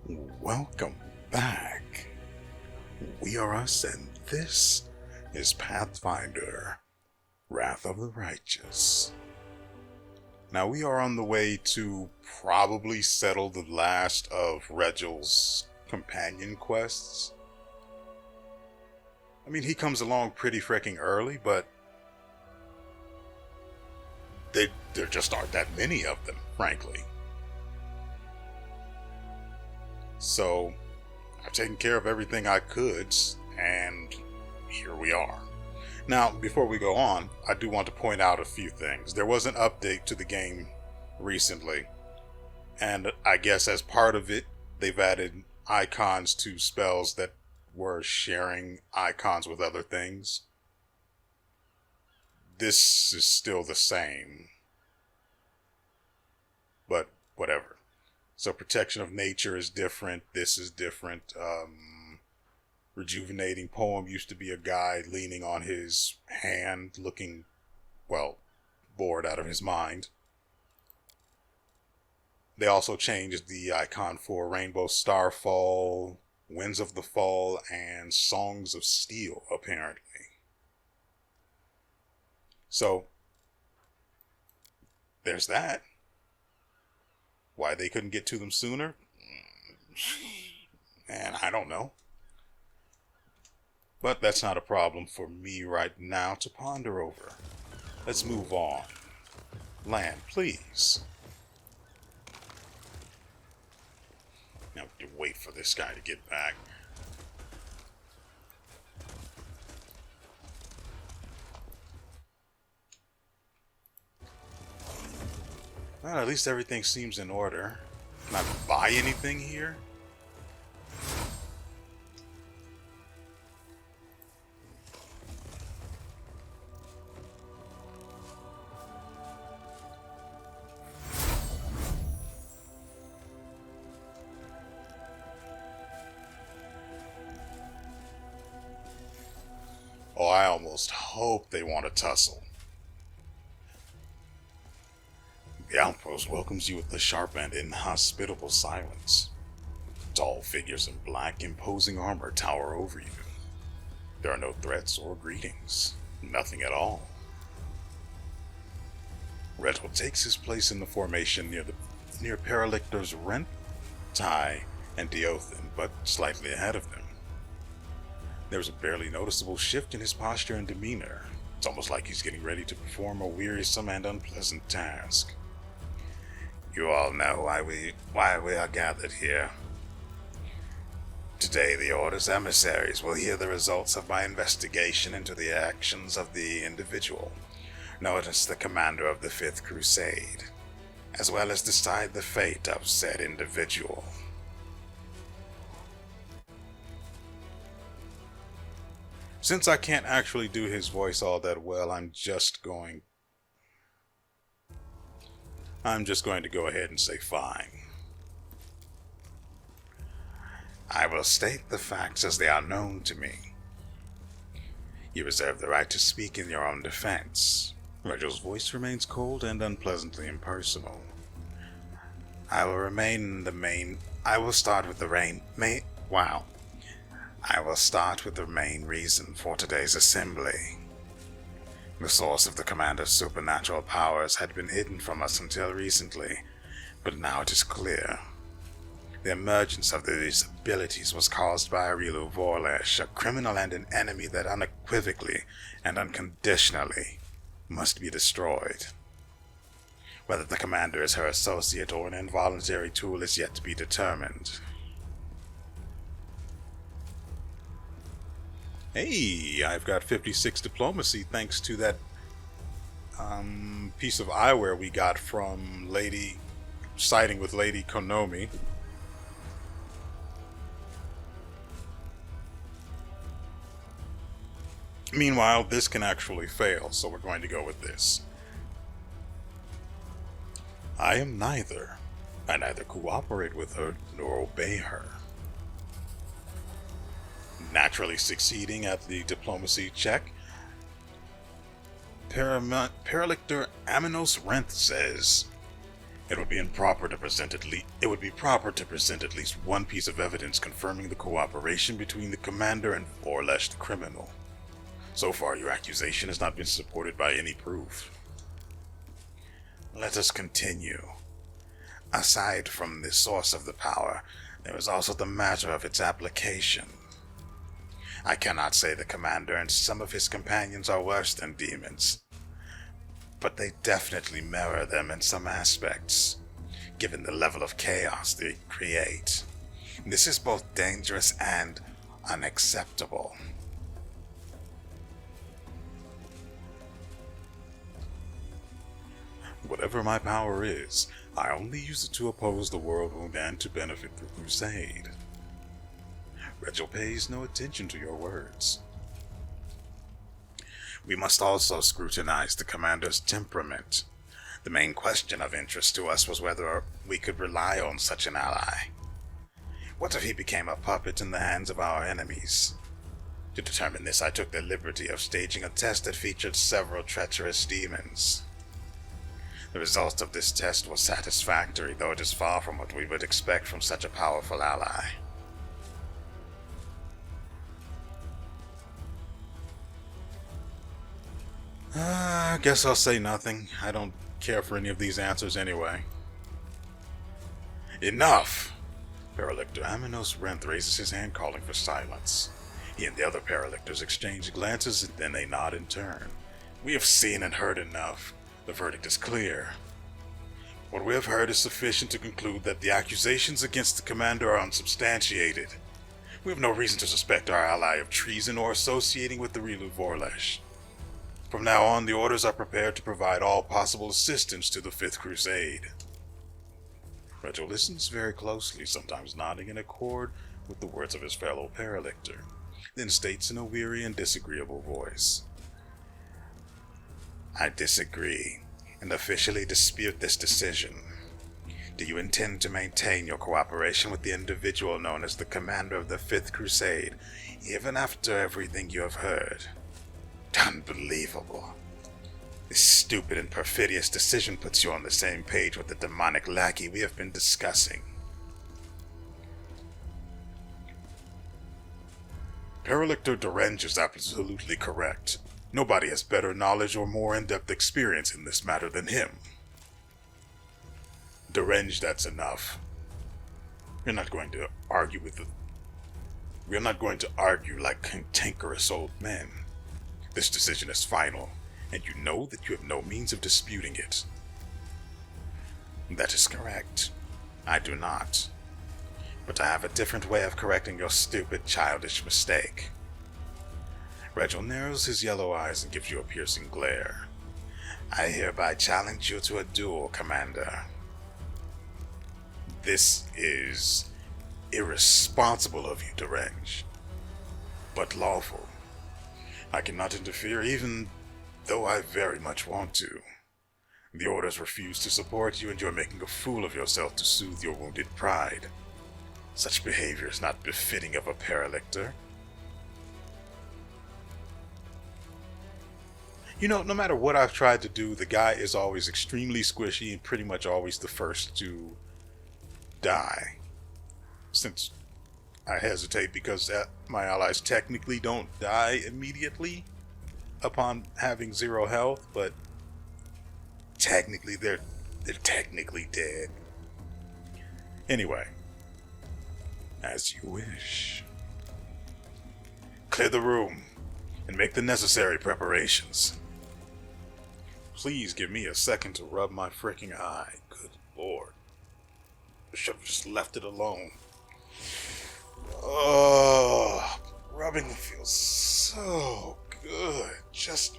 Welcome back. WeArEuS, and this is Pathfinder, Wrath of the Righteous. Now we are on the way to probably settle the last of Regel's companion quests. I mean, he comes along pretty freaking early, but there just aren't that many of them, frankly. So, I've taken care of everything I could, and here we are. Now, before we go on, I do want to point out a few things. There was an update to the game recently, and I guess as part of it, they've added icons to spells that were sharing icons with other things. This is still the same, but whatever. So protection of nature is different. This is different. Rejuvenating poem used to be a guy leaning on his hand, looking, well, bored out of his mind. They also changed the icon for Rainbow Starfall, Winds of the Fall, and Songs of Steel, apparently. So, there's that. Why they couldn't get to them sooner? And I don't know. But that's not a problem for me right now to ponder over. Let's move on. Land, please. Now we have to wait for this guy to get back. Well, at least everything seems in order. Can I buy anything here? Oh, I almost hope they want to tussle. The outpost welcomes you with a sharp and inhospitable silence. Tall figures in black, imposing armor tower over you. There are no threats or greetings. Nothing at all. Regel takes his place in the formation near Paralictor's Rent, Ty, and Deothan, but slightly ahead of them. There's a barely noticeable shift in his posture and demeanor. It's almost like he's getting ready to perform a wearisome and unpleasant task. You all know why we are gathered here. Today, the Order's emissaries will hear the results of my investigation into the actions of the individual, known as the Commander of the Fifth Crusade, as well as decide the fate of said individual. Since I can't actually do his voice all that well, I'm just going to go ahead and say fine. I will state the facts as they are known to me. You reserve the right to speak in your own defense. Regel's voice remains cold and unpleasantly impersonal. I will start with the main reason for today's assembly. The source of the Commander's supernatural powers had been hidden from us until recently, but now it is clear. The emergence of these abilities was caused by a real Vorlesh, a criminal and an enemy that unequivocally and unconditionally must be destroyed. Whether the Commander is her associate or an involuntary tool is yet to be determined. Hey, I've got 56 diplomacy thanks to that piece of eyewear we got from siding with Lady Konomi. Meanwhile, this can actually fail, so we're going to go with this. I am neither. I neither cooperate with her nor obey her. Naturally succeeding at the diplomacy check, Paralictor Aminos Renth says, It would be proper to present at least one piece of evidence confirming the cooperation between the commander and WeArEuS the criminal. So far, your accusation has not been supported by any proof. Let us continue. Aside from the source of the power, there is also the matter of its application. I cannot say the commander and some of his companions are worse than demons, but they definitely mirror them in some aspects, given the level of chaos they create. This is both dangerous and unacceptable. Whatever my power is, I only use it to oppose the world wound and to benefit the crusade. Virgil pays no attention to your words. We must also scrutinize the commander's temperament. The main question of interest to us was whether we could rely on such an ally. What if he became a puppet in the hands of our enemies? To determine this, I took the liberty of staging a test that featured several treacherous demons. The result of this test was satisfactory, though it is far from what we would expect from such a powerful ally. I guess I'll say nothing. I don't care for any of these answers anyway. Enough! Paralictor Aminos Renth raises his hand, calling for silence. He and the other Paralictors exchange glances, and then they nod in turn. We have seen and heard enough. The verdict is clear. What we have heard is sufficient to conclude that the accusations against the commander are unsubstantiated. We have no reason to suspect our ally of treason or associating with the real WeArEuS. From now on, the orders are prepared to provide all possible assistance to the Fifth Crusade. Regil listens very closely, sometimes nodding in accord with the words of his fellow Paralictor, then states in a weary and disagreeable voice, I disagree, and officially dispute this decision. Do you intend to maintain your cooperation with the individual known as the Commander of the Fifth Crusade, even after everything you have heard? Unbelievable. This stupid and perfidious decision puts you on the same page with the demonic lackey we have been discussing. Paralictor Derenge is absolutely correct. Nobody has better knowledge or more in-depth experience in this matter than him. Derenge, that's enough. We're not going to argue like cantankerous old men. This decision is final, and you know that you have no means of disputing it. That is correct. I do not. But I have a different way of correcting your stupid, childish mistake. Regil narrows his yellow eyes and gives you a piercing glare. I hereby challenge you to a duel, Commander. This is irresponsible of you, Derenge, but lawful. I cannot interfere even though I very much want to. The orders refuse to support you, and you are making a fool of yourself to soothe your wounded pride. Such behavior is not befitting of a Paralictor. You know, no matter what I've tried to do, the guy is always extremely squishy and pretty much always the first to die. Since I hesitate because my allies technically don't die immediately upon having 0 health, but technically they're technically dead. Anyway, as you wish. Clear the room and make the necessary preparations. Please give me a second to rub my freaking eye. Good lord. I should have just left it alone. Oh, rubbing feels so good. Just,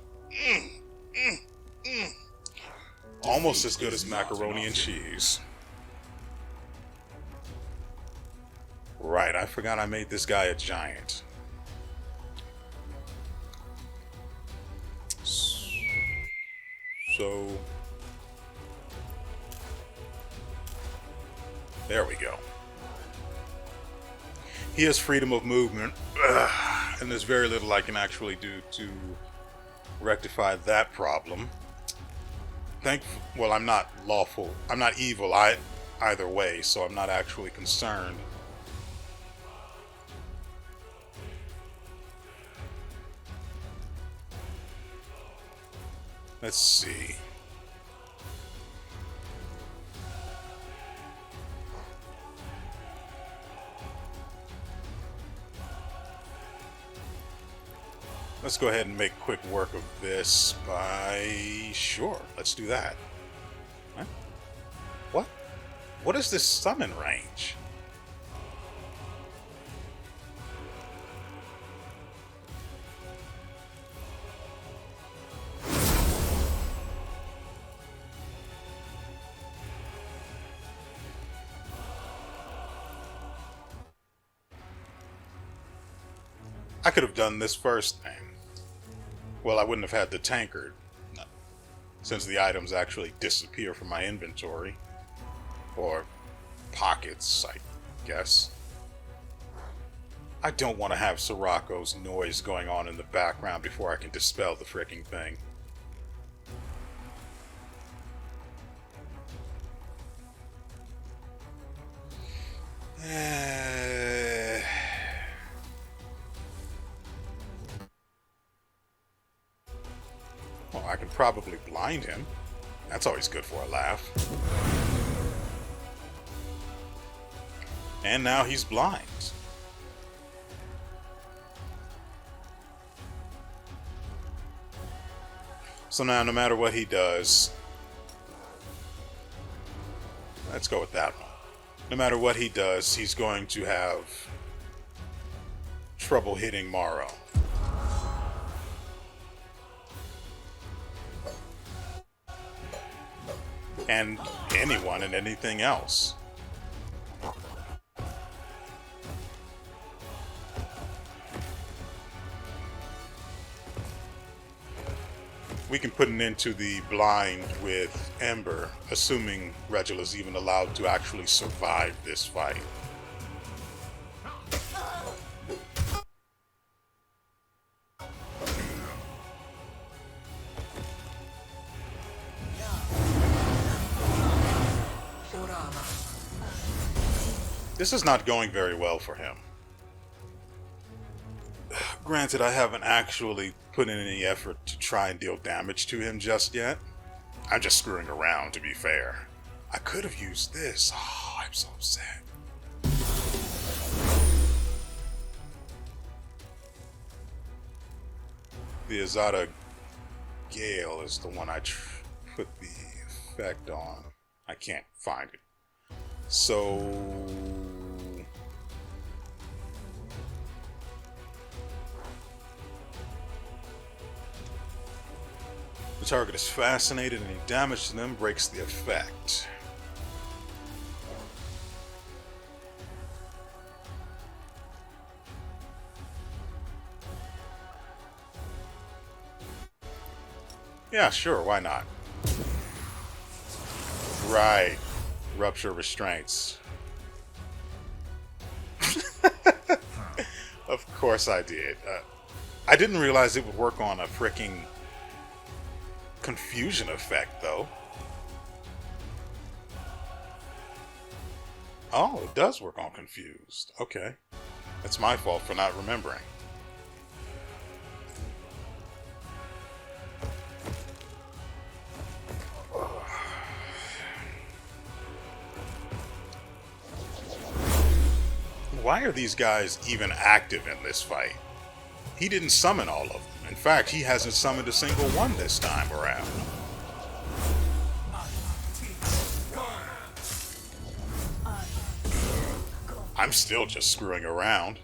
almost as good as macaroni and cheese. Right, I forgot I made this guy a giant. So, there we go. He has freedom of movement, and there's very little I can actually do to rectify that problem. well, I'm not lawful. I'm not evil either way, so I'm not actually concerned. Let's see. Let's go ahead and make quick work of this by... Sure, let's do that. Huh? What? What is this summon range? I could have done this first thing. Well, I wouldn't have had the tankard, since the items actually disappear from my inventory. Or pockets, I guess. I don't want to have Sirocco's noise going on in the background before I can dispel the fricking thing. Well, I could probably blind him. That's always good for a laugh. And now he's blind. So now, no matter what he does... Let's go with that one. No matter what he does, he's going to have trouble hitting Morrow. And anyone and anything else. We can put an end to the blind with Ember, assuming Regula's even allowed to actually survive this fight. This is not going very well for him. Granted, I haven't actually put in any effort to try and deal damage to him just yet. I'm just screwing around, to be fair. I could have used this. Oh, I'm so upset. The Azada Gale is the one I put the effect on. I can't find it. So... the target is fascinated and any damage to them breaks the effect. Yeah, sure, why not? Right. Rupture restraints. Of course I did. I didn't realize it would work on a freaking confusion effect, though. Oh, it does work on confused. Okay. That's my fault for not remembering. Why are these guys even active in this fight? He didn't summon all of them. In fact, he hasn't summoned a single one this time around. I'm still just screwing around.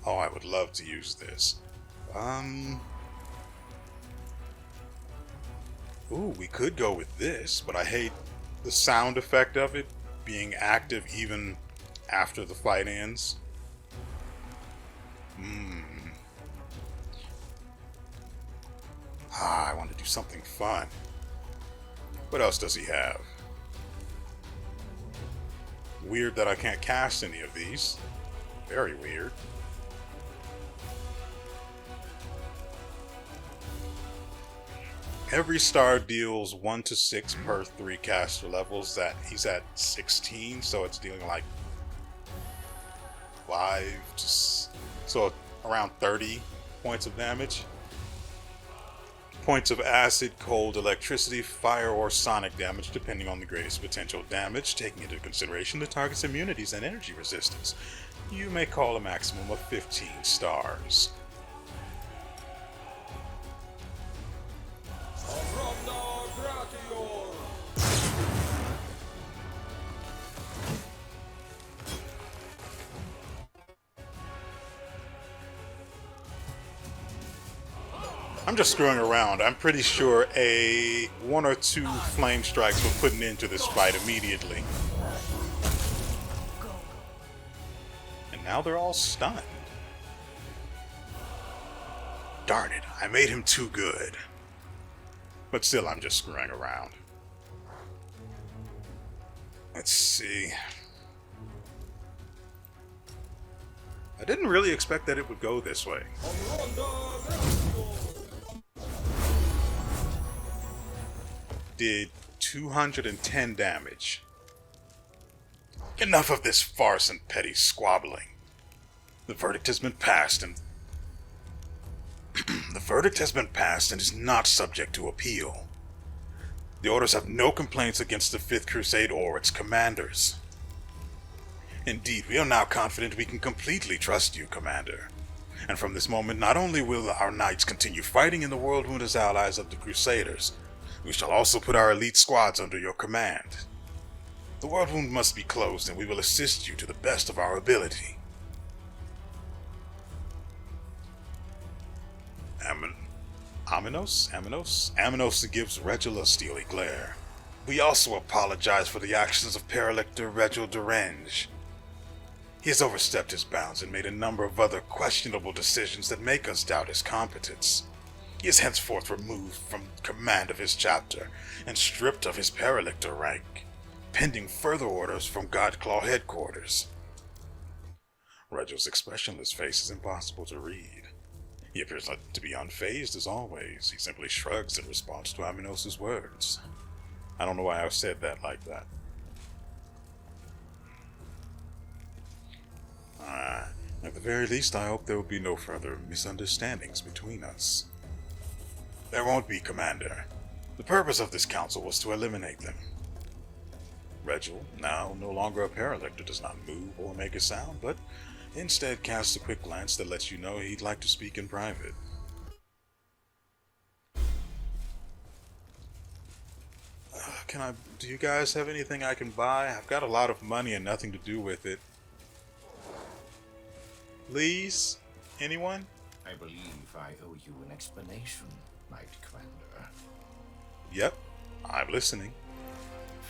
Oh, I would love to use this. Ooh, we could go with this, but I hate the sound effect of it being active even after the fight ends. I want to do something fun. What else does he have? Weird that I can't cast any of these. Very weird. Every star deals 1 to 6 per 3 caster levels. That he's at 16, so it's dealing like 5 to so around 30 points of damage. Points of acid, cold, electricity, fire, or sonic damage, depending on the greatest potential damage, taking into consideration the target's immunities and energy resistance. You may call a maximum of 15 stars. I'm just screwing around. I'm pretty sure a 1 or 2 flame strikes will put an end to this fight immediately. And now they're all stunned. Darn it, I made him too good. But still, I'm just screwing around. Let's see. I didn't really expect that it would go this way. Did 210 damage. Enough of this farce and petty squabbling. The verdict has been passed and is not subject to appeal. The orders have no complaints against the Fifth Crusade or its commanders. Indeed, we are now confident we can completely trust you, Commander. And from this moment, not only will our knights continue fighting in the Whirlwind as allies of the Crusaders, we shall also put our elite squads under your command. The Whirlwind must be closed, and we will assist you to the best of our ability. Aminos gives Regil a steely glare. We also apologize for the actions of Paralictor Regil Derenge. He has overstepped his bounds and made a number of other questionable decisions that make us doubt his competence. He is henceforth removed from command of his chapter and stripped of his Paralictor rank, pending further orders from Godclaw headquarters. Regil's expressionless face is impossible to read. He appears to be unfazed as always. He simply shrugs in response to Aminos' words. I don't know why I said that like that. At the very least, I hope there will be no further misunderstandings between us. There won't be, Commander. The purpose of this council was to eliminate them. Regil, now no longer a Paralictor, does not move or make a sound, but instead casts a quick glance that lets you know he'd like to speak in private. Do you guys have anything I can buy? I've got a lot of money and nothing to do with it. Please? Anyone? I believe I owe you an explanation, Knight Commander. Yep, I'm listening.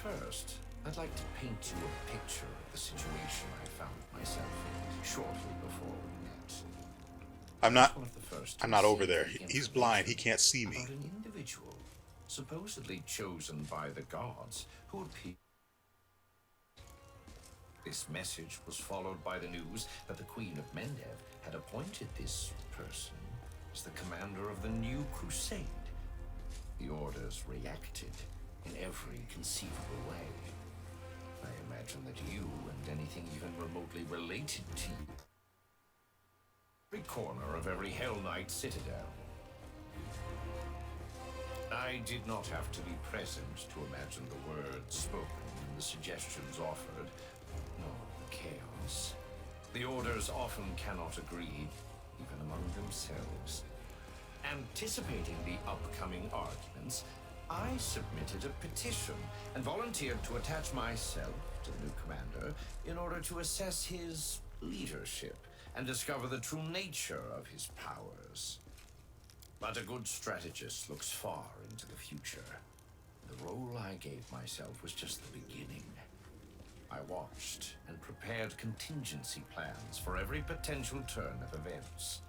First, I'd like to paint you a picture of the situation I found myself in shortly before we met. I'm not over there. He's blind. He can't see me. About an individual, supposedly chosen by the gods, who appeared. This message was followed by the news that the Queen of Mendev had appointed this person as the commander of the new crusade. The orders reacted in every conceivable way. I imagine that you and anything even remotely related to you, every corner of every Hell Knight citadel. I did not have to be present to imagine the words spoken and the suggestions offered, nor the chaos. The orders often cannot agree, even among themselves. Anticipating the upcoming arguments, I submitted a petition and volunteered to attach myself to the new commander in order to assess his leadership and discover the true nature of his powers. But a good strategist looks far into the future. The role I gave myself was just the beginning. I watched and prepared contingency plans for every potential turn of events,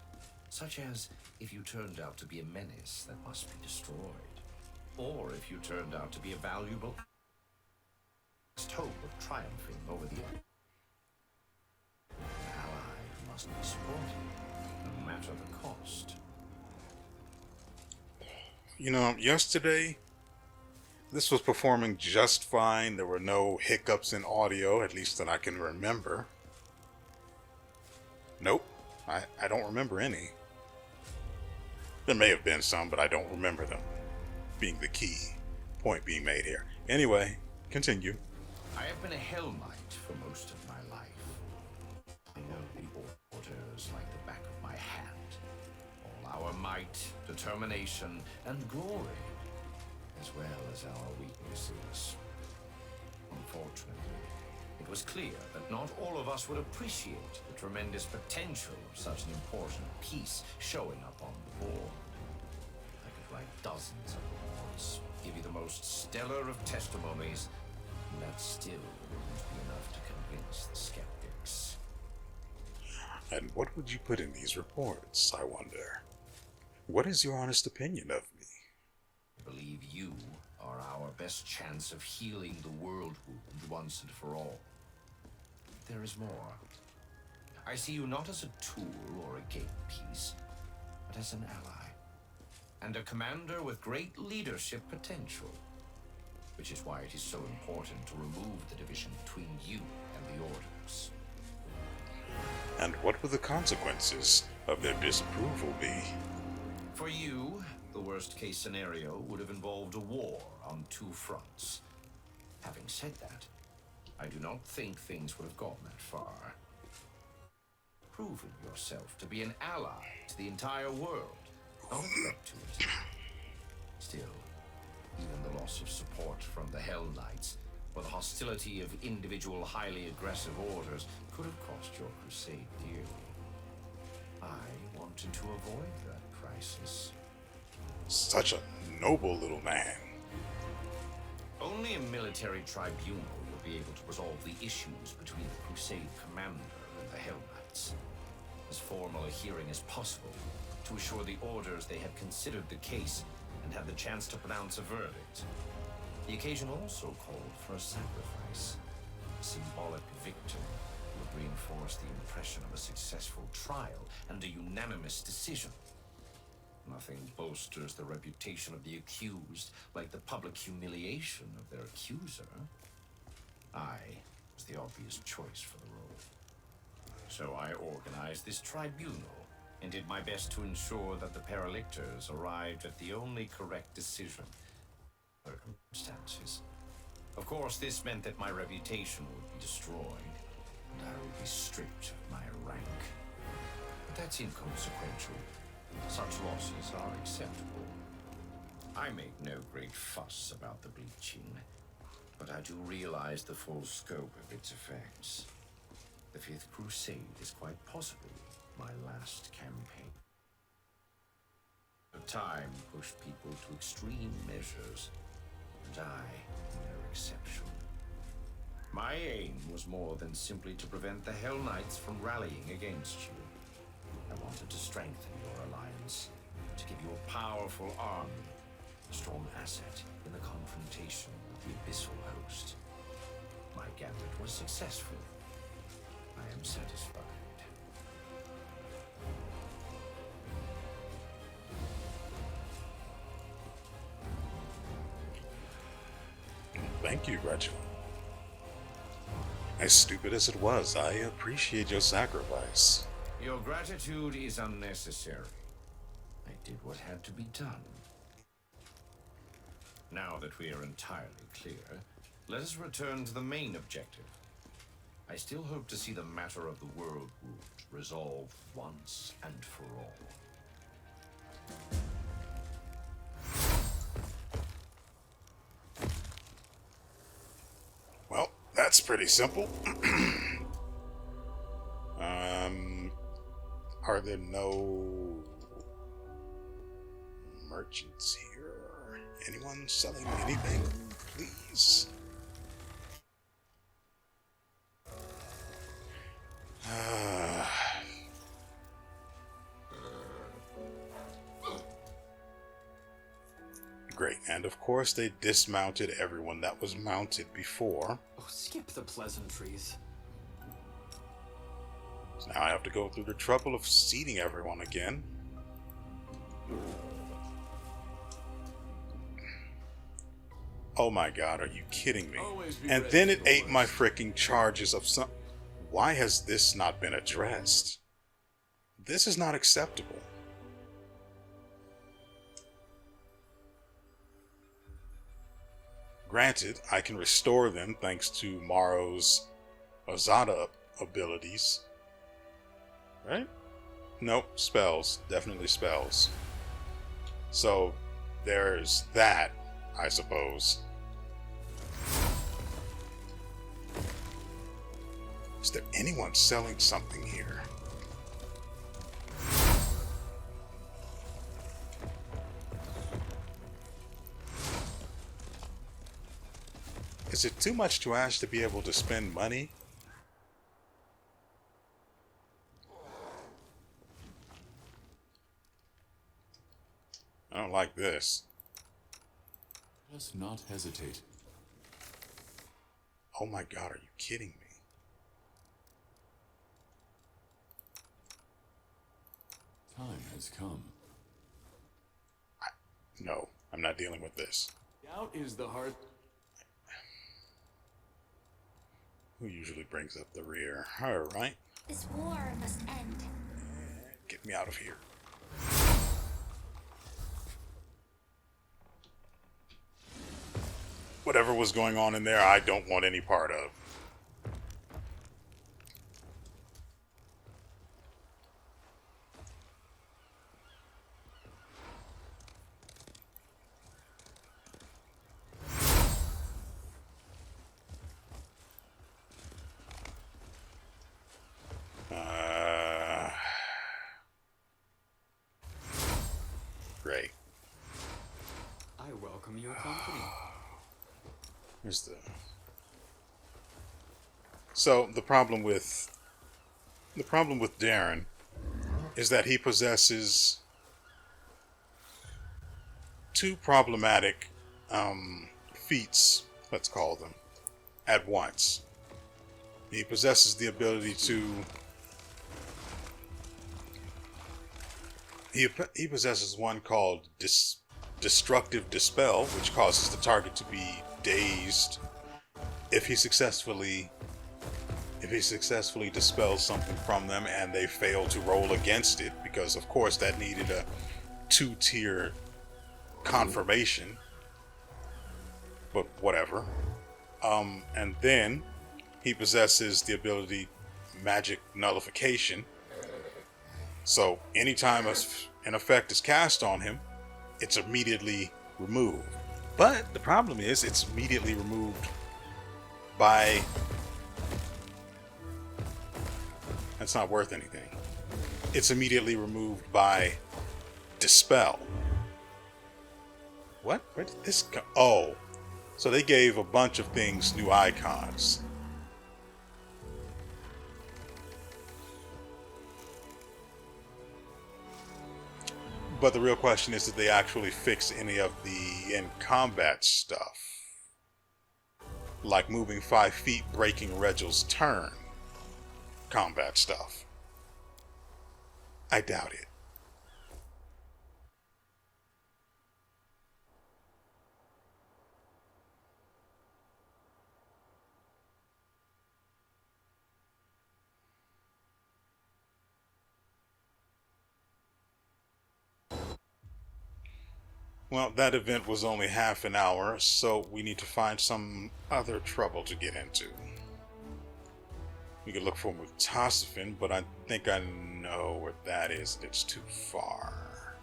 such as if you turned out to be a menace that must be destroyed, or if you turned out to be a valuable hope of triumphing over the ally who must be supported, no matter the cost. You know, yesterday, this was performing just fine. There were no hiccups in audio, at least that I can remember. Nope, I don't remember any. There may have been some, but I don't remember them. Being the key point being made here. Anyway, continue. I have been a Hell Knight for most of my life. I know the orders like the back of my hand. All our might, determination, and glory, as well as our weaknesses. Unfortunately, it was clear that not all of us would appreciate the tremendous potential of such an important piece showing up on the board. I could write dozens of reports, give you the most stellar of testimonies, and that still wouldn't be enough to convince the skeptics. And what would you put in these reports, I wonder? What is your honest opinion of me? I believe you are our best chance of healing the world wound once and for all. There is more. I see you not as a tool or a gate piece, but as an ally, and a commander with great leadership potential, which is why it is so important to remove the division between you and the orders. And what would the consequences of their disapproval be? For you, the worst-case scenario would have involved a war on two fronts. Having said that, I do not think things would have gone that far. Proven yourself to be an ally to the entire world, not a threat to it. Still, even the loss of support from the Hell Knights, or the hostility of individual highly aggressive orders, could have cost your crusade dearly. I wanted to avoid that crisis. Such a noble little man. Only a military tribunal will be able to resolve the issues between the Crusade Commander and the Hell Knights. As formal a hearing as possible, to assure the orders they have considered the case and have the chance to pronounce a verdict. The occasion also called for a sacrifice. A symbolic victim would reinforce the impression of a successful trial and a unanimous decision. Nothing bolsters the reputation of the accused like the public humiliation of their accuser. I was the obvious choice for the role. So I organized this tribunal and did my best to ensure that the Paralictors arrived at the only correct decision. Circumstances. Of course, this meant that my reputation would be destroyed, and I would be stripped of my rank. But that's inconsequential. Such losses are acceptable. I make no great fuss about the bleaching, but I do realize the full scope of its effects. The Fifth Crusade is quite possibly my last campaign. The time pushed people to extreme measures, and I am no exception. My aim was more than simply to prevent the Hell Knights from rallying against you. I wanted to strengthen your alliance, to give you a powerful army, a strong asset in the confrontation with the Abyssal Host. My gambit was successful. I am satisfied. Thank you, Reginald. As stupid as it was, I appreciate your sacrifice. Your gratitude is unnecessary. I did what had to be done. Now that we are entirely clear, let us return to the main objective. I still hope to see the matter of the world wound resolved once and for all. Well, that's pretty simple. Are there no merchants here? Anyone selling anything, please? Great, and of course they dismounted everyone that was mounted before. Oh, skip the pleasantries. So now I have to go through the trouble of seating everyone again. Oh my god, are you kidding me? Always be And ready then it for the ate my worst. freaking charges of some... Why has this not been addressed? This is not acceptable. Granted, I can restore them thanks to Maro's Azada abilities. Right? Nope, spells. Definitely spells. So, there's that, I suppose. Is there anyone selling something here? Is it too much to ask to be able to spend money? I don't like this. Let us not hesitate. Oh my god, are you kidding me? Time has come. No, I'm not dealing with this. Doubt is the heart. Who usually brings up the rear? Her, right? This war must end. Get me out of here. Whatever was going on in there, I don't want any part of. Great. I welcome your company. Here's the... So, the problem with Darren is that he possesses two problematic feats, let's call them, at once. He possesses the ability to... He possesses one called Destructive Dispel, which causes the target to be dazed if he successfully dispels something from them and they fail to roll against it, because of course that needed a 2-tier confirmation, but whatever. And then he possesses the ability Magic Nullification, so anytime an effect is cast on him, it's immediately removed. But the problem is, it's immediately removed by... That's not worth anything. It's immediately removed by Dispel. What? Where did this come? Oh. So they gave a bunch of things new icons. But the real question is, did they actually fix any of the in-combat stuff? Like moving 5 feet, breaking Regel's turn. Combat stuff. I doubt it. Well, that event was only half an hour, so we need to find some other trouble to get into. We could look for Mutasafin, but I think I know where that is. It's too far.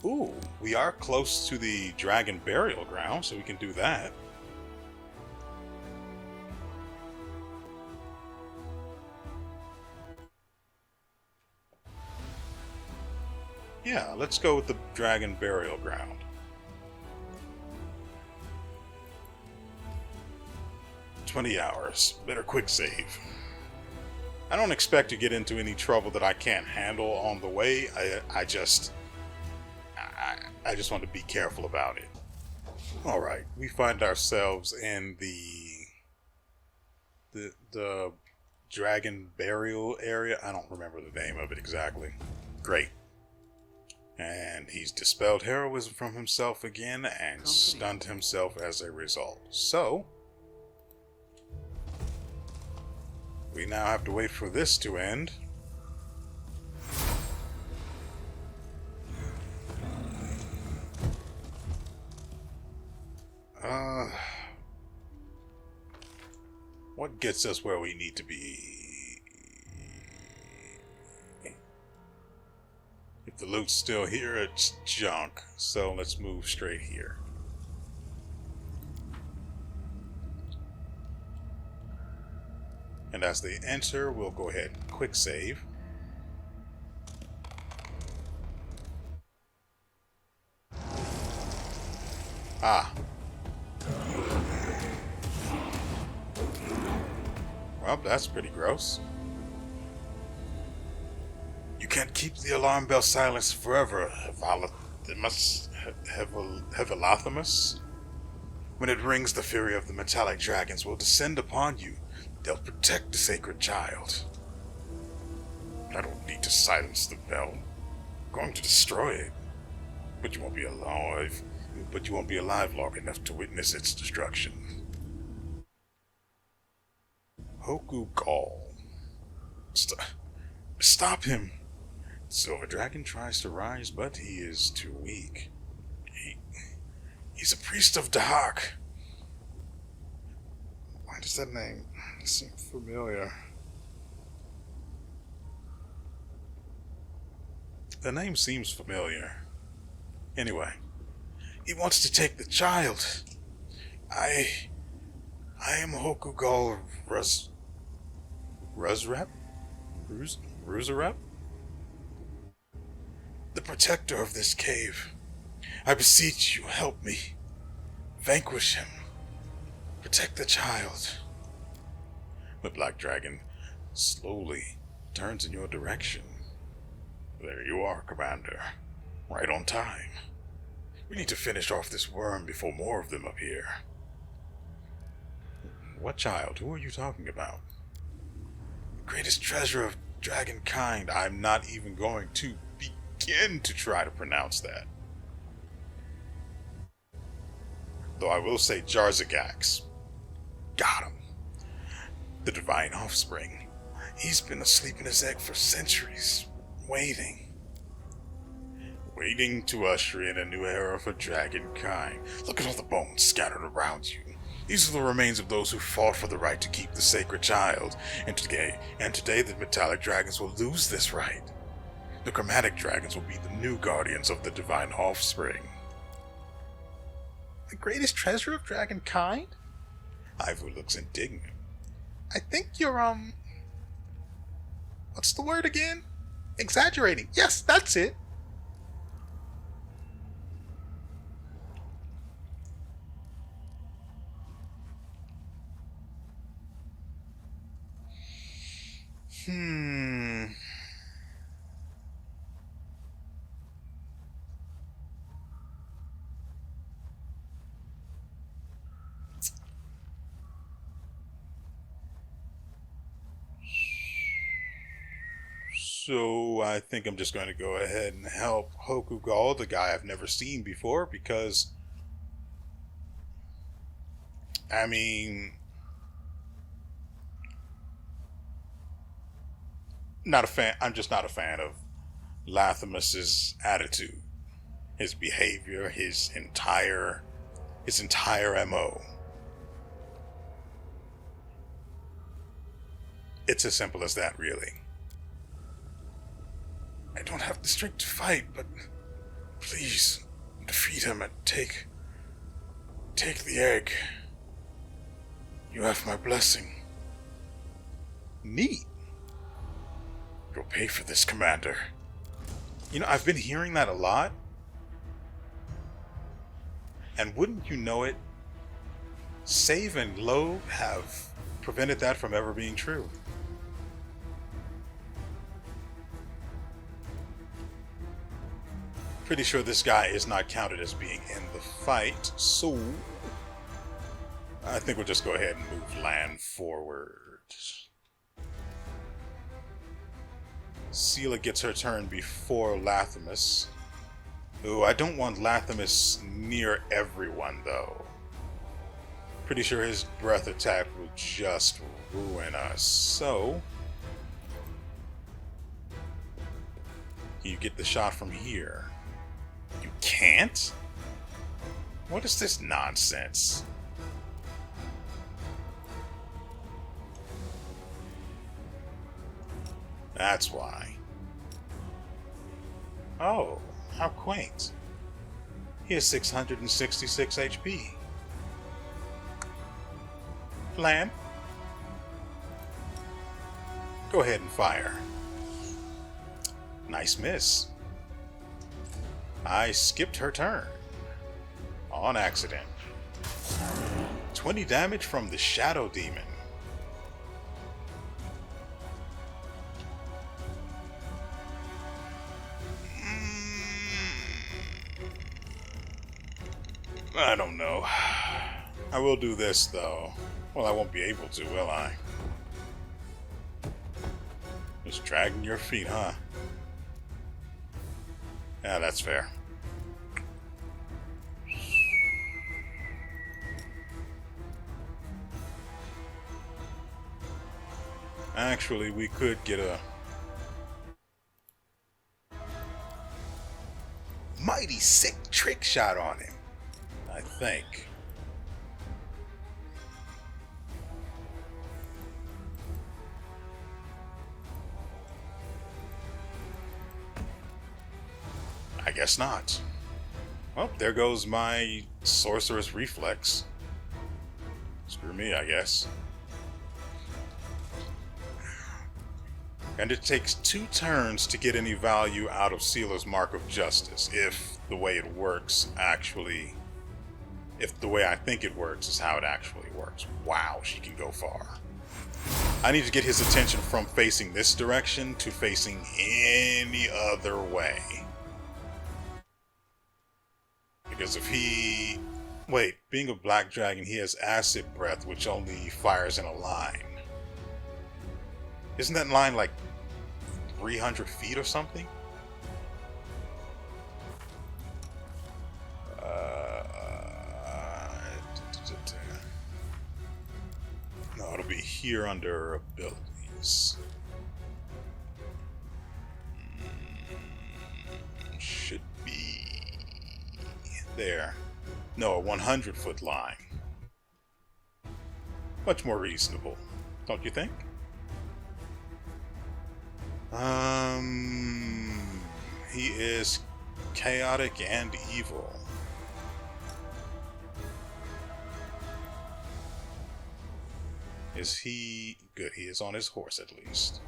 Ooh, we are close to the Dragon Burial Ground, so we can do that. Yeah, let's go with the Dragon Burial Ground. "20 hours. Better quick save." I don't expect to get into any trouble that I can't handle on the way. I just want to be careful about it. Alright, we find ourselves in the Dragon Burial area. I don't remember the name of it exactly. Great. And he's dispelled heroism from himself again and stunned himself as a result. So, we now have to wait for this to end. What gets us where we need to be? If the loot's still here, it's junk. So let's move straight here. And as they enter, we'll go ahead and quick save. Ah. Well, that's pretty gross. You can't keep the alarm bell silenced forever, Hevelathamus. When it rings, the fury of the metallic dragons will descend upon you. They'll protect the sacred child. I don't need to silence the bell. I'm going to destroy it. But you won't be alive. But you won't be alive long enough to witness its destruction. Hoku Gall. Stop him! Silver Dragon tries to rise, but he is too weak. He's a priest of Dahak. Why does that name seem familiar? The name seems familiar. Anyway, he wants to take the child. I am Hoku Gall Ruzrep? The protector of this cave. I beseech you, help me. Vanquish him. Protect the child. The Black Dragon slowly turns in your direction. There you are, Commander. Right on time. We need to finish off this worm before more of them appear. What child? Who are you talking about? The greatest treasure of dragonkind. I'm not even going to begin to try to pronounce that. Though I will say Jarzagax. Got him. The divine offspring. He's been asleep in his egg for centuries, waiting to usher in a new era for dragonkind. Look at all the bones scattered around you. These are the remains of those who fought for the right to keep the sacred child, and today the metallic dragons will lose this right. The chromatic dragons will be the new guardians of the divine offspring. The greatest treasure of dragonkind? Ivu looks indignant. I think you're, what's the word again? Exaggerating. Yes, that's it. So I think I'm just going to go ahead and help Hoku Gall, the guy I've never seen before, because I mean, not a fan. I'm just not a fan of Lathamus's attitude, his behavior, his entire MO. It's as simple as that, really. I don't have the strength to fight, but please defeat him and take the egg. You have my blessing. Neat. You'll pay for this, Commander. You know, I've been hearing that a lot. And wouldn't you know it, Save and Low have prevented that from ever being true. Pretty sure this guy is not counted as being in the fight, so I think we'll just go ahead and move land forward. Seela gets her turn before Lathamus. Ooh, I don't want Lathamus near everyone, though. Pretty sure his breath attack will just ruin us. So, can you get the shot from here? You can't? What is this nonsense? That's why. Oh, how quaint. He has 666 HP. Plan. Go ahead and fire. Nice miss. I skipped her turn. On accident. 20 damage from the Shadow Demon. I don't know. I will do this, though. Well, I won't be able to, will I? Just dragging your feet, huh? Yeah, that's fair. Actually, we could get a mighty sick trick shot on him, I think. I guess not. Well, there goes my sorceress reflex. Screw me, I guess. And it takes 2 turns to get any value out of Sealer's Mark of Justice, if the way it works actually... if the way I think it works is how it actually works. Wow, she can go far. I need to get his attention from facing this direction to facing any other way. Because if he... Wait, being a black dragon, he has acid breath, which only fires in a line. Isn't that line like 300 feet or something? No, it'll be here under abilities. Should be there. No, a 100-foot line. Much more reasonable, don't you think? He is chaotic and evil. Is he good? He is on his horse at least.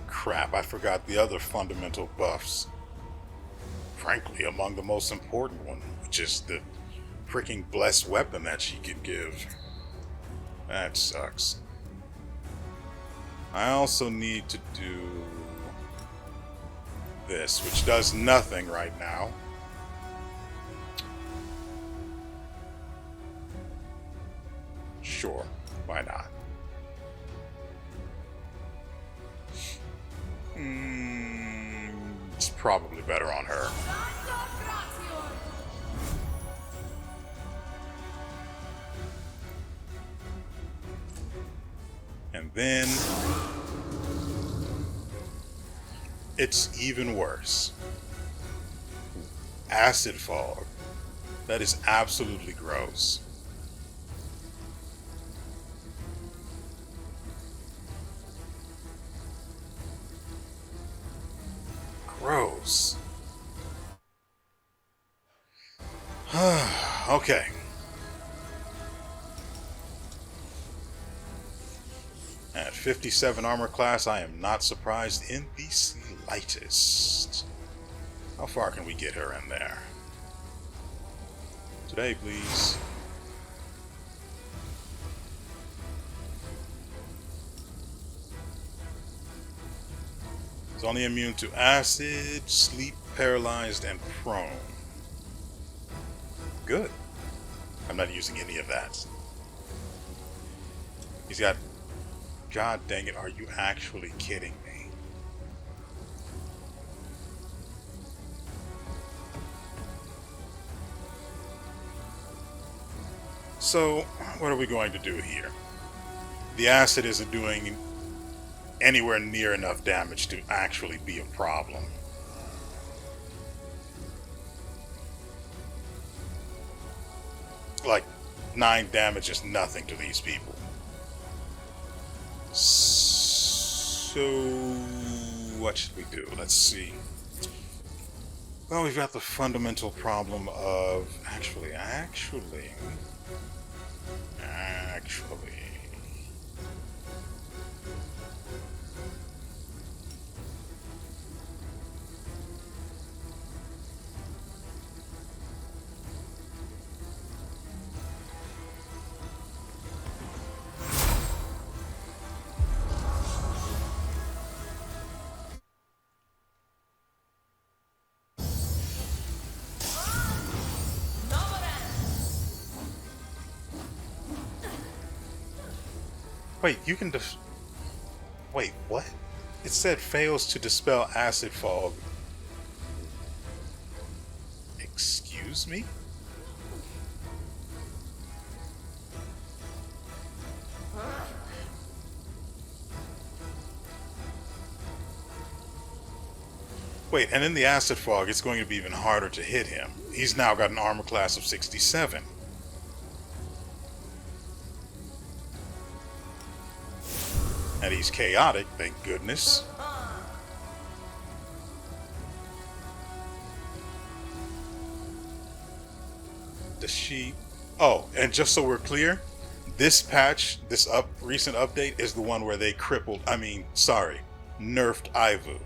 Crap, I forgot the other fundamental buffs. Frankly, among the most important one, which is the freaking blessed weapon that she can give. That sucks. I also need to do this, which does nothing right now. Sure, why not? It's probably better on her. And then it's even worse. Acid fog. That is absolutely gross. Gross. Okay. At 57 armor class, I am not surprised in the slightest. How far can we get her in there? Today, please. only immune to acid, sleep, paralyzed, and prone. Good. I'm not using any of that. He's got... God dang it, are you actually kidding me? So, what are we going to do here? The acid isn't doing anywhere near enough damage to actually be a problem. Like, 9 damage is nothing to these people. So, what should we do? Let's see. Well, we've got the fundamental problem of... Actually... Wait, you can Wait, what? It said fails to dispel acid fog. Excuse me? Wait, and in the acid fog, it's going to be even harder to hit him. He's now got an armor class of 67. And he's chaotic, thank goodness. Does she... Oh, and just so we're clear, this patch, this recent update, is the one where they nerfed Ivu.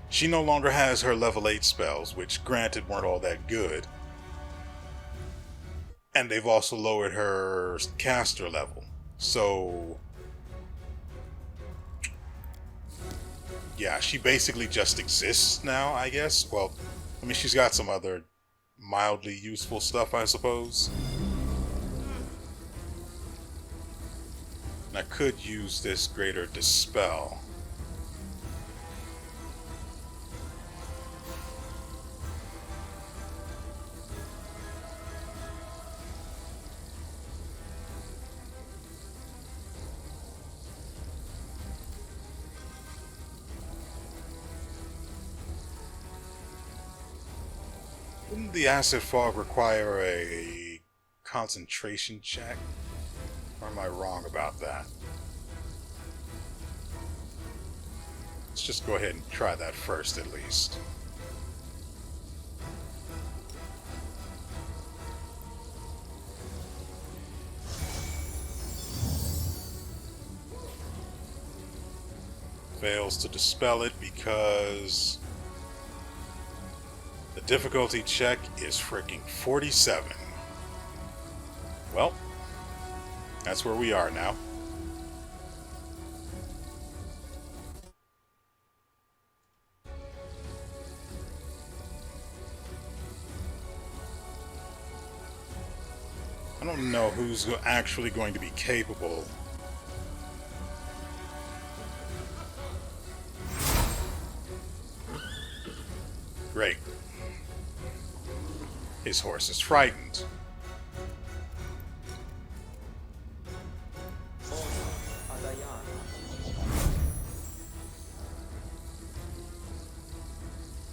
She no longer has her level 8 spells, which granted weren't all that good. And they've also lowered her caster level. So... yeah, she basically just exists now, I guess. Well, I mean, she's got some other mildly useful stuff, I suppose. And I could use this greater dispel. Wouldn't the acid fog require a concentration check? Or am I wrong about that? Let's just go ahead and try that first, at least. Fails to dispel it because... the difficulty check is freaking 47. Well, that's where we are now. I don't know who's actually going to be capable. Great. His horse is frightened.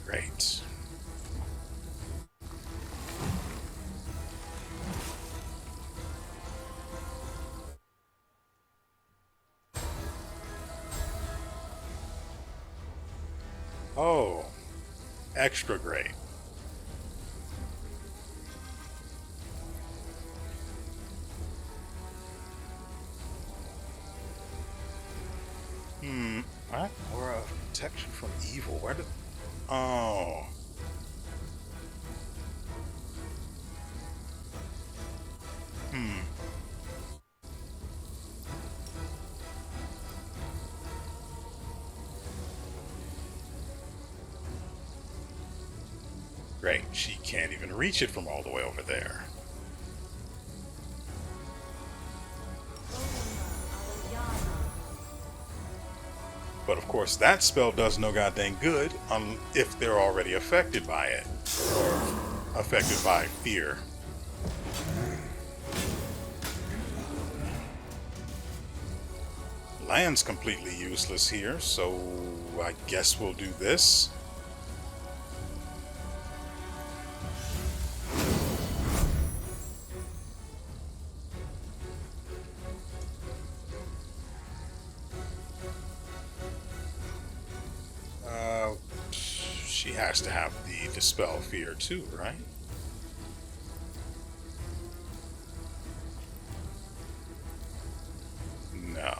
Great. Oh, extra great. Alright, aura of protection from evil. Where did... oh. Great, she can't even reach it from all the way over there. But of course, that spell does no goddamn good if they're already affected by it. Or affected by fear. Land's completely useless here, so I guess we'll do this. She has to have the Dispel Fear too, right? No.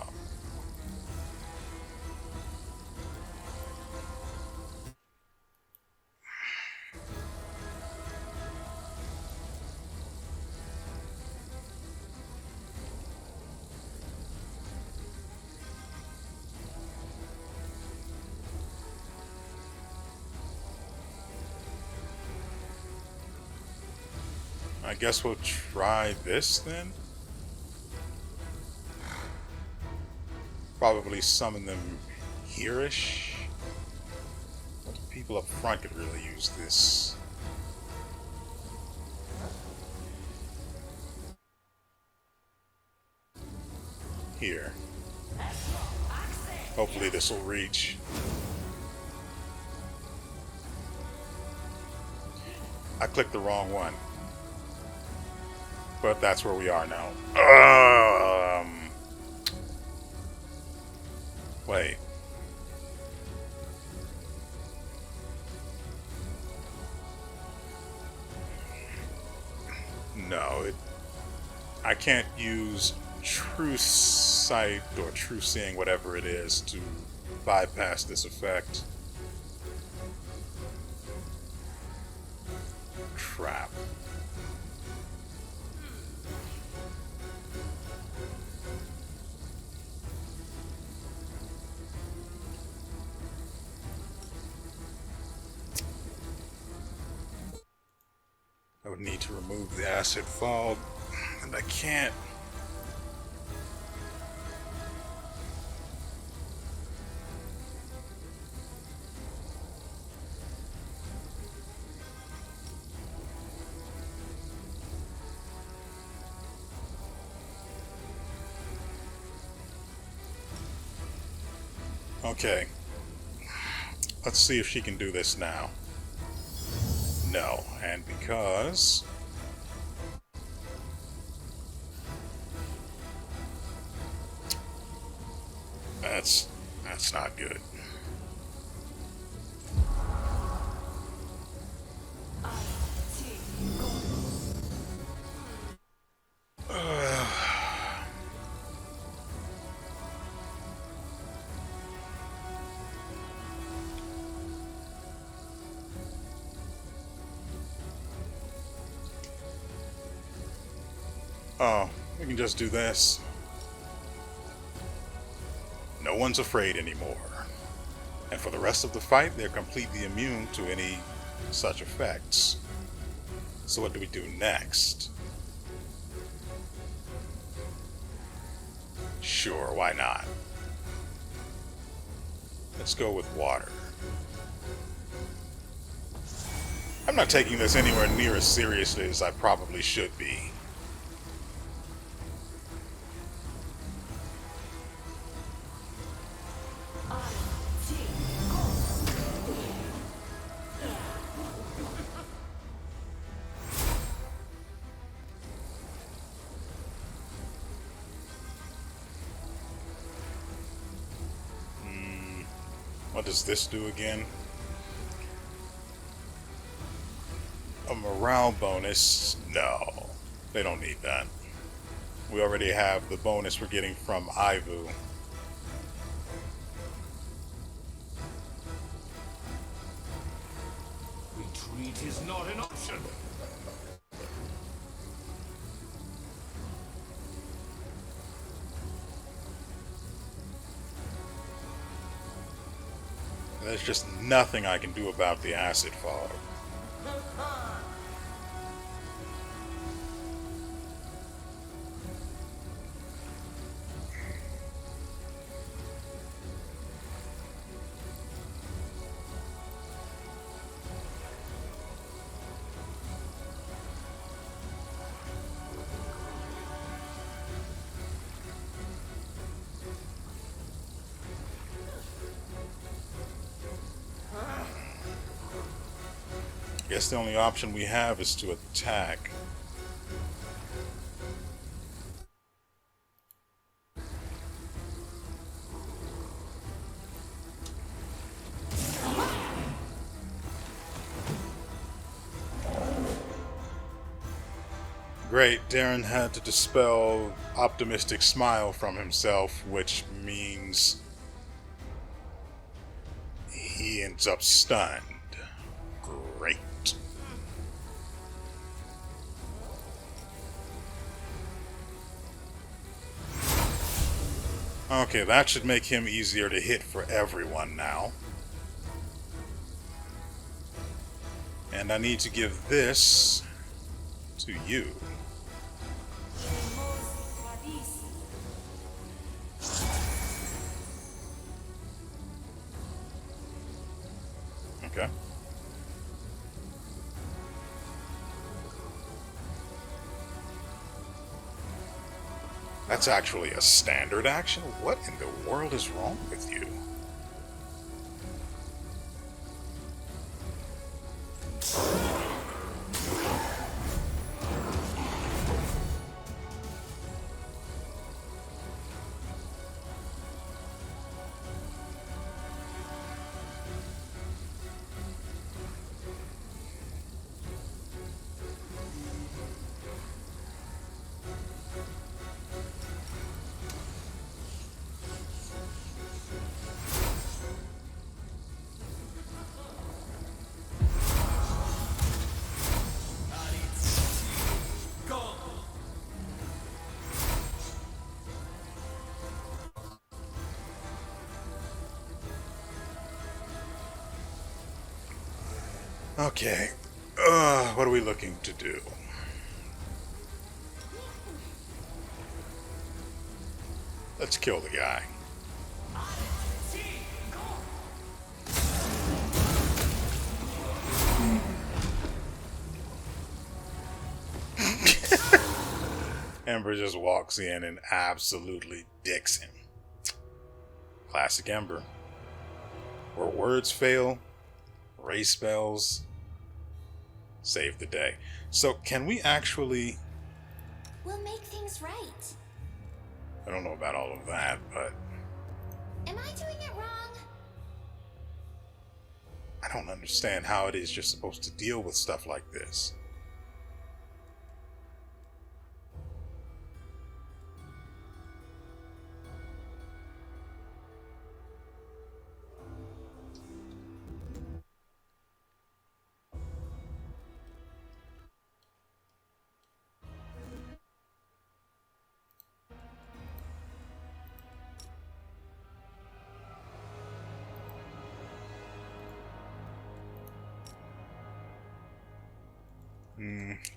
I guess we'll try this then. Probably summon them here-ish. But the people up front could really use this. Here. Hopefully this will reach. I clicked the wrong one. But that's where we are now. Wait. No, I can't use True Sight or True Seeing, whatever it is, to bypass this effect. Crap. I would need to remove the acid fog, and I can't. Okay. Let's see if she can do this now. No, and because that's not good. Oh, we can just do this. No one's afraid anymore. And for the rest of the fight, they're completely immune to any such effects. So what do we do next? Sure, why not? Let's go with water. I'm not taking this anywhere near as seriously as I probably should be. What does this do again? A morale bonus? No, they don't need that. We already have the bonus we're getting from Ivu. Retreat is not an option. There's just nothing I can do about the acid fog. Guess the only option we have is to attack. Great, Darren had to dispel optimistic smile from himself, which means he ends up stunned. Great. Okay, that should make him easier to hit for everyone now. And I need to give this to you. Okay. That's actually a standard action? What in the world is wrong with you? Okay. What are we looking to do? Let's kill the guy. Ember just walks in and absolutely dicks him. Classic Ember. Where words fail, ray spells save the day. So can we actually... We'll make things right. I don't know about all of that, but... Am I doing it wrong? I don't understand how it is you're supposed to deal with stuff like this.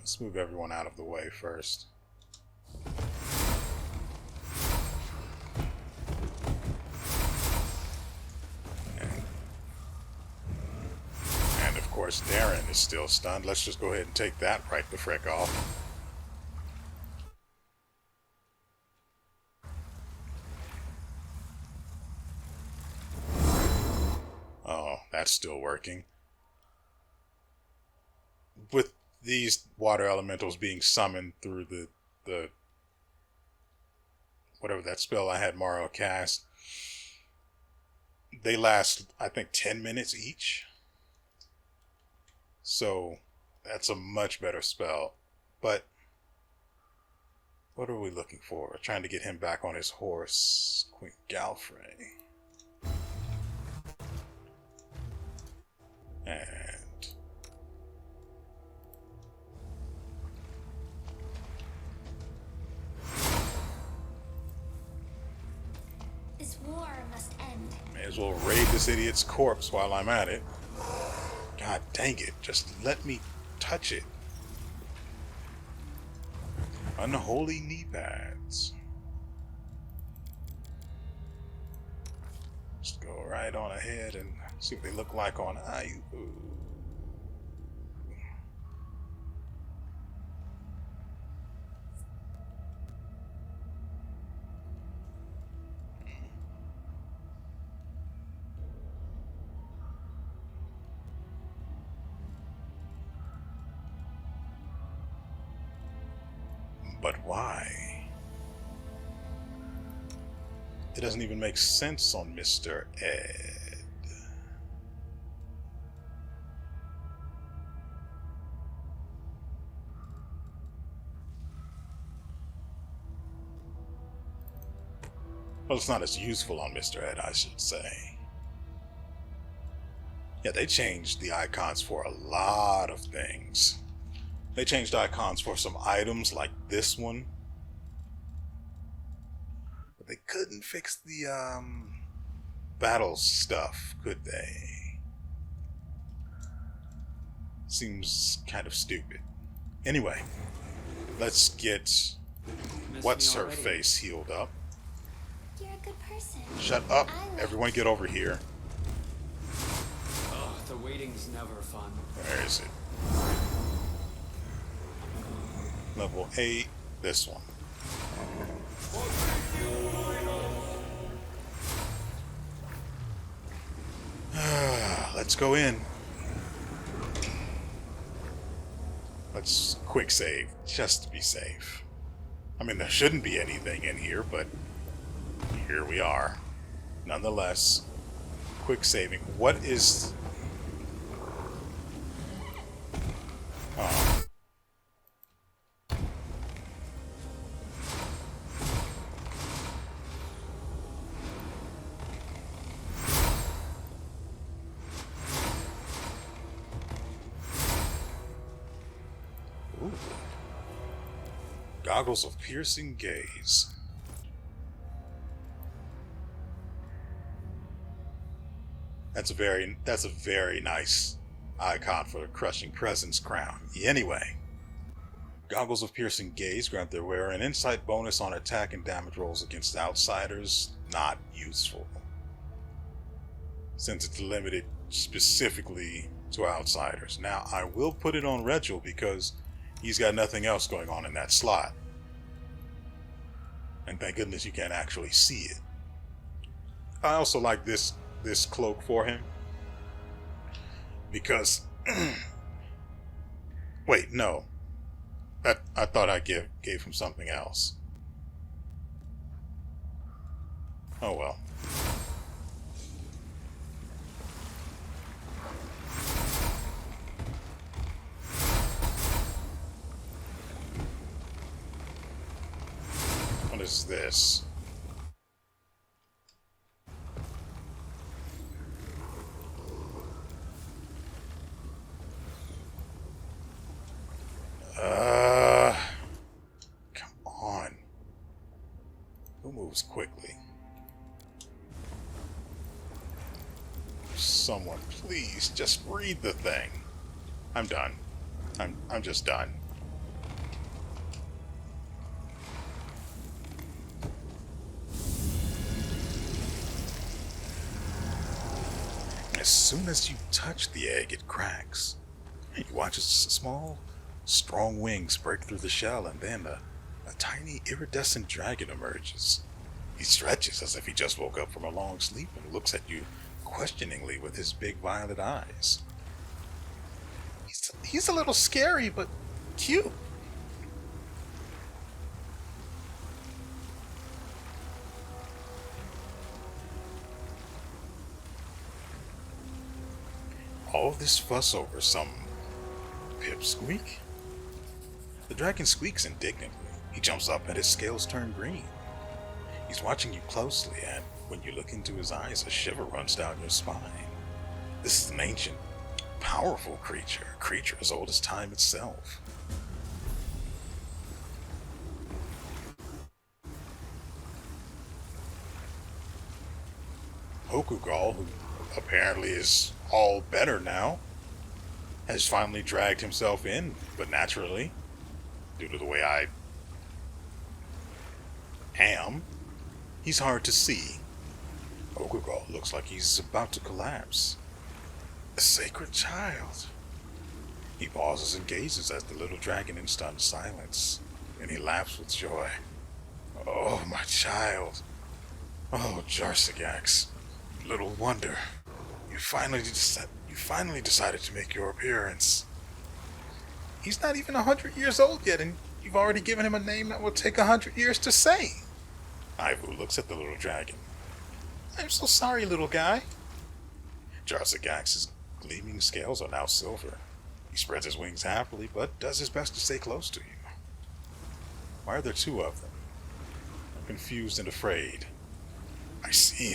Let's move everyone out of the way first. And of course Darren is still stunned. Let's just go ahead and take that right the frick off. Oh, that's still working. With these water elementals being summoned through the whatever that spell I had Mario cast, they last, I think, 10 minutes each. So that's a much better spell. But what are we looking for? We're trying to get him back on his horse, Queen Galfrey. And This war must end. may as well raid this idiot's corpse while I'm at it. God dang it, just let me touch it. Unholy knee pads. Just go right on ahead and see what they look like on IU. But why? It doesn't even make sense on Mr. Ed. Well, it's not as useful on Mr. Ed, I should say. Yeah, they changed the icons for a lot of things. They changed icons for some items like this one. But they couldn't fix the, battle stuff, could they? Seems kind of stupid. Anyway, let's get what's her face healed up. You're a good person. Shut up! I will. Everyone get over here. Oh, the waiting's never fun. Where is it? Level 8, this one. Let's go in. Let's quick save, just to be safe. I mean, there shouldn't be anything in here, but here we are. Nonetheless, quick saving. What is... Oh. Ooh. Goggles of piercing gaze. That's a very nice icon for the Crushing Presence crown. Anyway, Goggles of Piercing Gaze grant their wearer an insight bonus on attack and damage rolls against outsiders. Not useful, since it's limited specifically to outsiders. Now, I will put it on Regil because he's got nothing else going on in that slot. And thank goodness you can't actually see it. I also like this cloak for him because wait, no, that I thought I gave him something else. Oh well. What is this? Come on. Who moves quickly? Someone, please, just read the thing. I'm done. I'm just done. As soon as you touch the egg, it cracks. You watch its small, strong wings break through the shell, and then a tiny iridescent dragon emerges. He stretches as if he just woke up from a long sleep and looks at you questioningly with his big violet eyes. He's a little scary, but cute. All this fuss over some pipsqueak? The dragon squeaks indignantly. He jumps up and his scales turn green. He's watching you closely, and when you look into his eyes, a shiver runs down your spine. This is an ancient, powerful creature, a creature as old as time itself. Hokugal, who apparently is all better now, has finally dragged himself in, but naturally, due to the way I am, he's hard to see. Hokugal looks like he's about to collapse. A sacred child. He pauses and gazes at the little dragon in stunned silence, and he laughs with joy. Oh, my child. Oh, Jarsigax. Little wonder. You finally decided to make your appearance. He's not even 100 years old yet, and You've already given him a name that will take 100 years to say. Ivu looks at the little dragon. I'm so sorry, little guy. Jarzagax's gleaming scales are now silver. He spreads his wings happily, but does his best to stay close to you. Why are there two of them? I'm confused and afraid. I see.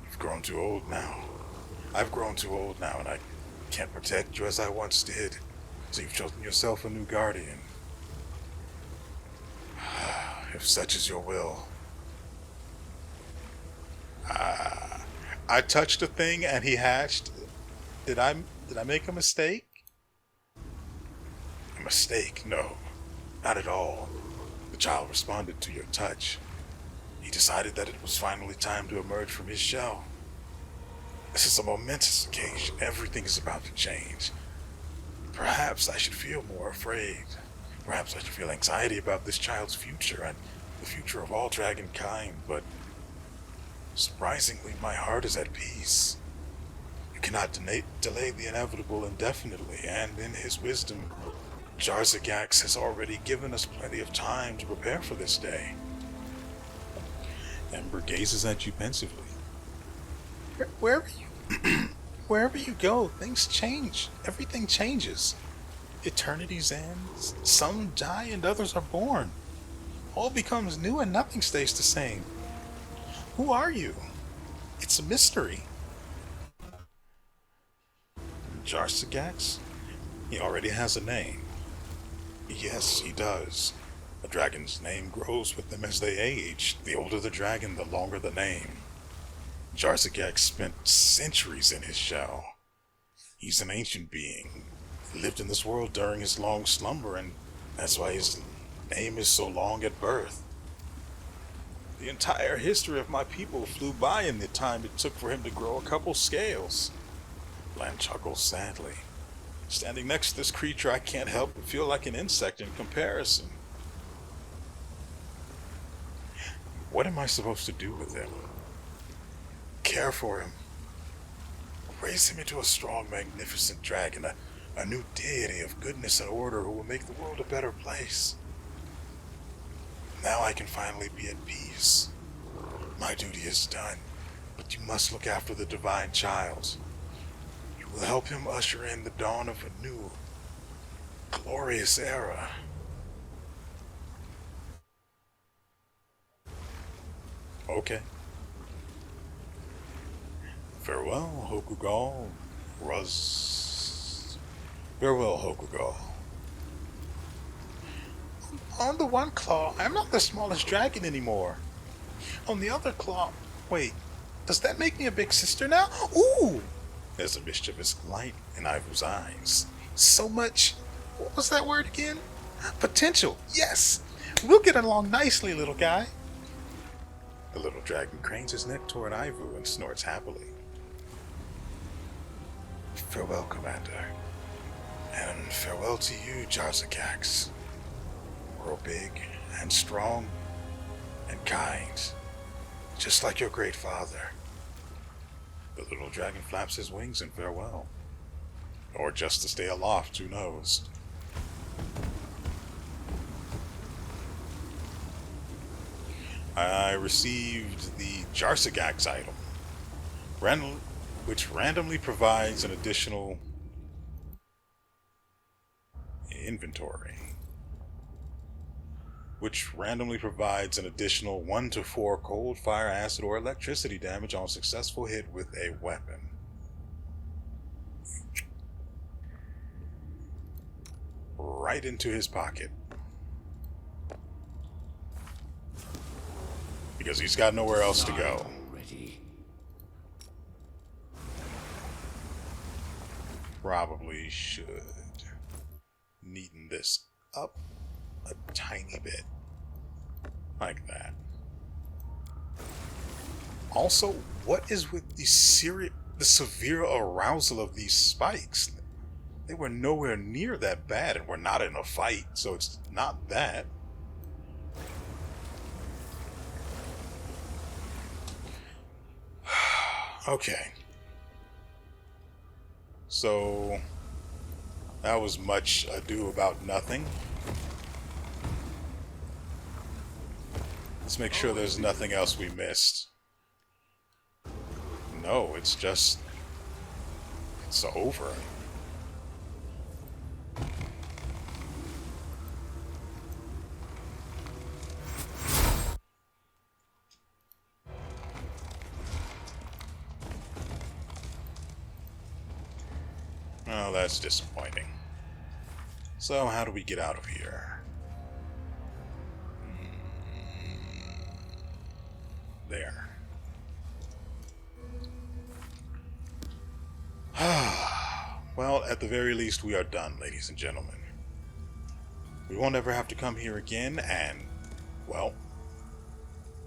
You've grown too old now. I've grown too old now, and I can't protect you as I once did. So you've chosen yourself a new guardian. If such is your will. I touched a thing and he hatched. Did I make a mistake? A mistake? No, not at all. The child responded to your touch. He decided that it was finally time to emerge from his shell. This is a momentous occasion. Everything is about to change. Perhaps I should feel more afraid. Perhaps I should feel anxiety about this child's future and the future of all dragonkind, but surprisingly, my heart is at peace. You cannot delay the inevitable indefinitely, and in his wisdom, Jarzagax has already given us plenty of time to prepare for this day. Ember gazes at you pensively. Wherever you go, things change. Everything changes. Eternities end, some die and others are born. All becomes new and nothing stays the same. Who are you? It's a mystery. Jarzagax? He already has a name. Yes, he does. A dragon's name grows with them as they age. The older the dragon, the longer the name. Jarzagax spent centuries in his shell. He's an ancient being. He lived in this world during his long slumber, and that's why his name is so long at birth. The entire history of my people flew by in the time it took for him to grow a couple scales. Bland chuckles sadly. Standing next to this creature, I can't help but feel like an insect in comparison. What am I supposed to do with him? Care for him. Raise him into a strong, magnificent dragon, a new deity of goodness and order who will make the world a better place. Now I can finally be at peace. My duty is done, but you must look after the divine child. You will help him usher in the dawn of a new, glorious era. Okay. Farewell, Hokugal. Farewell, Hokugal. On the one claw, I'm not the smallest dragon anymore. On the other claw, wait, does that make me a big sister now? Ooh! There's a mischievous light in Ivu's eyes. So much, what was that word again? Potential, yes! We'll get along nicely, little guy. The little dragon cranes his neck toward Ivu and snorts happily. Farewell, Commander. And farewell to you, Jarzagax. Grow big and strong and kind, just like your great father. The little dragon flaps his wings in farewell. Or just to stay aloft, who knows? I received the Jarzagax item, which randomly provides an additional inventory. Which randomly provides an additional 1 to 4 cold, fire, acid, or electricity damage on successful hit with a weapon. Right into his pocket. Because he's got nowhere else to go. Probably should neaten this up a tiny bit. Like that. Also, what is with the severe arousal of these spikes? They were nowhere near that bad, and we're not in a fight, so it's not that. Okay. So, that was much ado about nothing. Let's make sure there's nothing else we missed. No, it's just... it's over. Oh, that's disappointing. So, how do we get out of here? There. Well, at the very least, we are done, ladies and gentlemen. We won't ever have to come here again, and, well,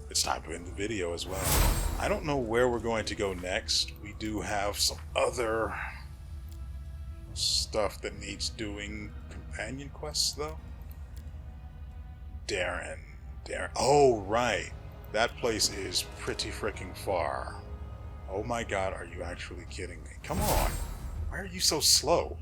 it's time to end the video as well. I don't know where we're going to go next. We do have some other stuff that needs doing. Companion quests, though? Darren. Oh, right. That place is pretty freaking far. Oh my god, are you actually kidding me? Come on. Why are you so slow?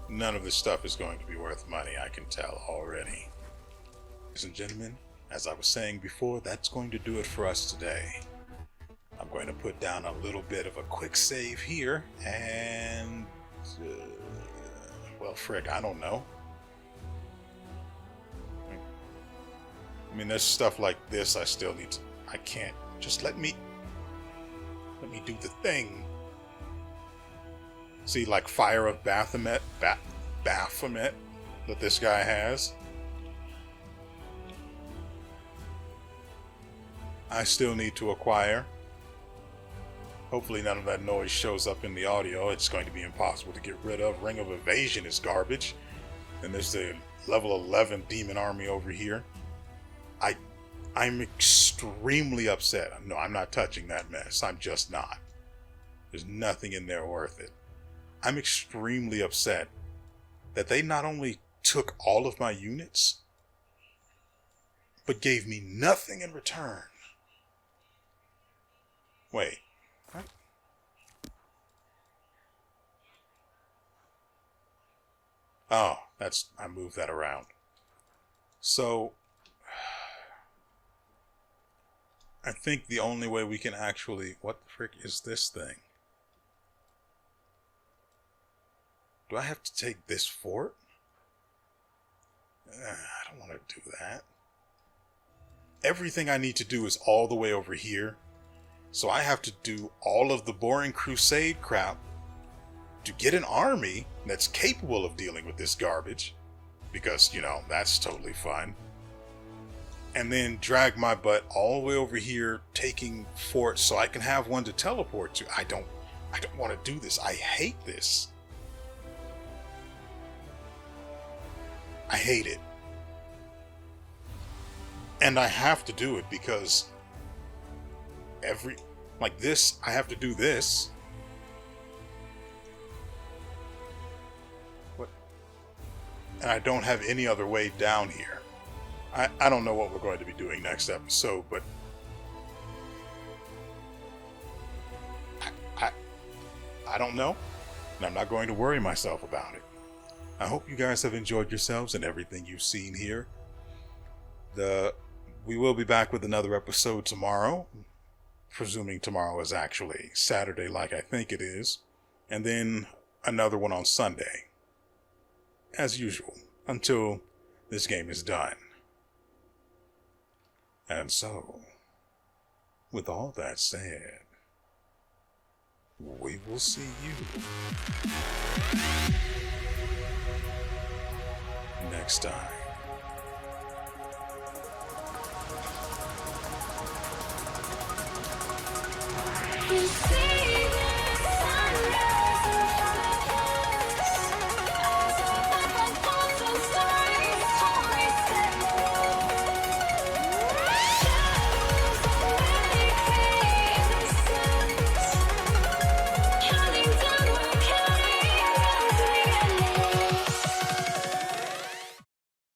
None of this stuff is going to be worth money, I can tell already. Ladies and gentlemen, as I was saying before, that's going to do it for us today. I'm going to put down a little bit of a quick save here, and... well, frick, I don't know. I mean, there's stuff like this I still need to... I can't... Just let me do the thing. See, like Fire of Baphomet that this guy has. I still need to acquire. Hopefully none of that noise shows up in the audio. It's going to be impossible to get rid of. Ring of Evasion is garbage. And there's the level 11 demon army over here. I'm extremely upset. No, I'm not touching that mess. I'm just not. There's nothing in there worth it. I'm extremely upset that they not only took all of my units, but gave me nothing in return. Wait. What? Oh, I moved that around. So, I think the only way we can actually... What the frick is this thing? Do I have to take this fort? I don't want to do that. Everything I need to do is all the way over here. So I have to do all of the boring crusade crap to get an army that's capable of dealing with this garbage. Because, you know, that's totally fun. And then drag my butt all the way over here, taking forts so I can have one to teleport to. I don't want to do this. I hate this. I hate it. And I have to do it because like this, I have to do this. What? And I don't have any other way down here. I don't know what we're going to be doing next episode, but I don't know, and I'm not going to worry myself about it. I hope you guys have enjoyed yourselves and everything you've seen here. We will be back with another episode tomorrow, presuming tomorrow is actually Saturday like I think it is, and then another one on Sunday, as usual, until this game is done. And so, with all that said, we will see you next time. You see?